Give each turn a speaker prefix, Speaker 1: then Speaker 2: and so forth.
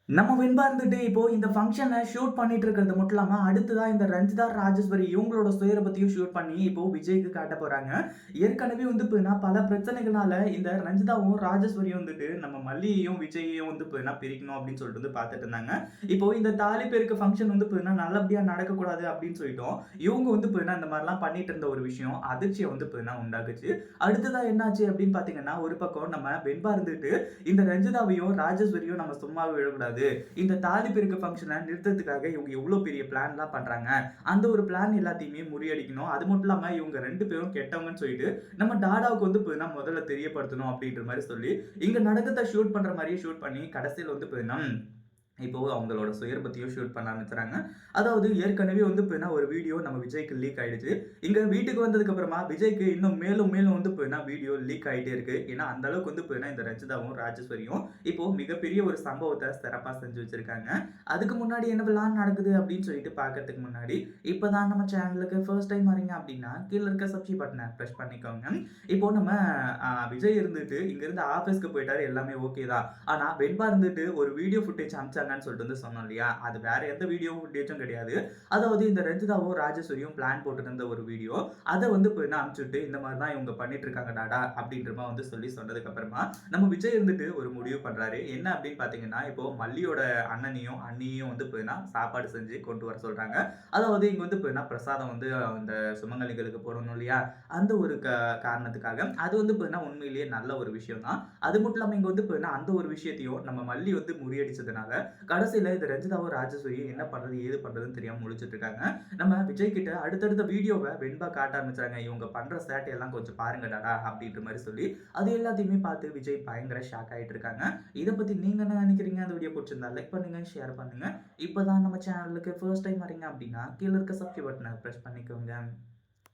Speaker 1: நம்ம வெண்பா இருந்துட்டு இப்போ இந்த ஃபங்ஷனை ஷூட் பண்ணிட்டு இருக்கிறது மட்டும் இல்லாம அடுத்ததா இந்த ரஞ்சிதா ராஜேஸ்வரி இவங்களோட சுயரை பத்தியும் ஷூட் பண்ணி இப்போ விஜய்க்கு காட்ட போறாங்க. ஏற்கனவே வந்து பார்த்தீங்கன்னா பல பிரச்சனைகளால இந்த ரஞ்சிதாவும் ராஜேஸ்வரியும் வந்துட்டு நம்ம மல்லியையும் விஜயையும் வந்து பார்த்தீங்கன்னா பிரிக்கணும் அப்படின்னு சொல்லிட்டு வந்து பார்த்துட்டு இருந்தாங்க. இப்போ இந்த தாலி பேருக்கு ஃபங்ஷன் வந்து பார்த்தீங்கன்னா நல்லபடியா நடக்கக்கூடாது அப்படின்னு சொல்லிட்டோம். இவங்க வந்து பார்த்தீங்கன்னா இந்த மாதிரிலாம் பண்ணிட்டு இருந்த ஒரு விஷயம் அதிர்ச்சியை வந்து பார்த்தீங்கன்னா உண்டாக்குச்சு. அடுத்ததா என்னாச்சு அப்படின்னு பார்த்தீங்கன்னா ஒரு பக்கம் நம்ம வெண்பா இருந்துட்டு இந்த ரஞ்சிதாவையும் ராஜேஸ்வரியும் நம்ம சும்மாவே விடக்கூடாது. இந்த தாலி பிரிக்க ஃபங்க்ஷனை நிறுத்தத்துக்காக இவங்க எவ்வளோ பெரிய பிளான்லாம் பண்றாங்க. அந்த ஒரு பிளான் எல்லாத்தையுமே முறியடிக்கணும். அது மட்டும் இல்லாம இவங்க 2 பேரும் கெட்டவங்கன்னு சொல்லிட்டு நம்ம டாடாவுக்கு வந்து பார்த்தீங்கன்னா முதல்ல தெரியப்படுத்தணும் அப்படின்ற மாரி சொல்லி, இங்க நடக்கத்த ஷூட் பண்ற மாரியே ஷூட் பண்ணி கடைசியில வந்து பார்த்தீங்கன்னா இப்போ அவங்களோட சுயர பத்தியும் ஷூட் பண்ண ஆரம்பிச்சுறாங்க. அதாவது ஏற்கனவே வந்து பார்த்தீங்கன்னா, ஒரு வீடியோ நம்ம விஜய்க்கு லீக் ஆயிடுச்சு. இங்க வீட்டுக்கு வந்ததுக்கு அப்புறமா விஜய்க்கு இன்னும் மேலும் மேலும் வந்து பார்த்தீங்கன்னா, வீடியோ லீக் ஆயிட்டே இருக்கு. ஏன்னா, அந்த அளவுக்கு வந்து பார்த்தீங்கன்னா, இந்த ரஞ்சிதாவும், ராஜேஸ்வரியும் இப்போ மிகப்பெரிய ஒரு சம்பவத்த சிறப்பா செஞ்சு வச்சிருக்காங்க. அதுக்கு முன்னாடி என்னவெல்லாம் நடக்குது அப்படின்னு சொல்லிட்டு பார்க்கறதுக்கு முன்னாடி, இப்பதான் நம்ம சேனலுக்கு ஃபர்ஸ்ட் டைம் வரீங்க அப்படின்னா, கீழ இருக்க சப்ஸ்கிரைப் பட்டன பிரஸ் பண்ணிக்கோங்க. இப்போ நம்ம விஜய் இருந்துட்டு இங்கிருந்து ஆஃபீஸ்க்கு போயிட்டாரு. எல்லாமே ஓகே தான். ஆனா, வெண்பா இருந்துட்டு ஒரு வீடியோ ஃபுட்டேஜ் அனுப்பிச்சாங்கன்னு சொல்லிட்டு வந்து சொன்னோம் இல்லையா? அது வேற எந்த வீடியோ ஃபுட்டேஜும் கிடையாது. அதாவது இந்த ரஞ்சிதாவும், ராஜேஸ்வரியும் பிளான் போட்டிருந்த ஒரு வீடியோ. அத வந்து இப்ப அனுப்பிச்சுட்டு, இந்த மாரி தான் இவங்க பண்ணிட்டு இருக்காங்க டாடா அப்படின்ற மாரி வந்து சொன்னதுக்கு அப்புறமா, நம்ம விஜய் இருந்துட்டு ஒரு முடிவு பண்றாரு. என்ன அப்படின்னு பார்த்தீங்கன்னா, இப்போ மல்லியோட அண்ணனையும், அண்ணியையும் வந்து பார்த்தீங்கன்னா, சாப்பாடு செஞ்சு கொண்டு வர சொல்றாங்க. அதாவது இங்க வந்து பார்த்தீங்கன்னா, பிரசாதம் வந்து இந்த சுமங்கலிகளுக்கு போடணும் இல்லையா? அந்த ஒரு காரணத்துக்காக. அது வந்து பார்த்தீங்கன்னா, உண்மையிலேயே நல்ல ஒரு விஷயம் தான். அது மட்டும் இல்லாம இங்க வந்து பார்த்தீங்கன்னா, அந்த ஒரு விஷயத்தையும் நம்ம மல்லி வந்து முறியடிச்சதுனால, கடைசியில இந்த ரஞ்சிதாவும், ராஜேஸ்வரியும் என்ன பண்றது, ஏது பண்றதுன்னு தெரியாம முழிச்சுட்டு இருக்காங்க. நம்ம விஜய் கிட்ட அடுத்தடுத்த வீடியோவ வெண்பா காட்ட ஆரம்பிச்சுறாங்க. இவங்க பண்ற சேட்டையெல்லாம் கொஞ்சம் பாருங்க டாடா அப்படின்ற மாரி சொல்லி, அது எல்லாத்தையுமே பார்த்து விஜய் பயங்கர ஷாக் ஆயிட்டு இருக்காங்க. இத பத்தி நீங்க என்ன நினைக்கிறீங்க? அந்த வீடியோ புடிச்சிருந்தா லைக் பண்ணுங்க, ஷேர் பண்ணுங்க. இப்பதான் நம்ம சேனலுக்கு ஃபர்ஸ்ட் டைம் வரீங்க அப்படின்னா, கீழ இருக்க சப்ஸ்கிரைப் பட்டன பிரஸ் பண்ணிக்கோங்க.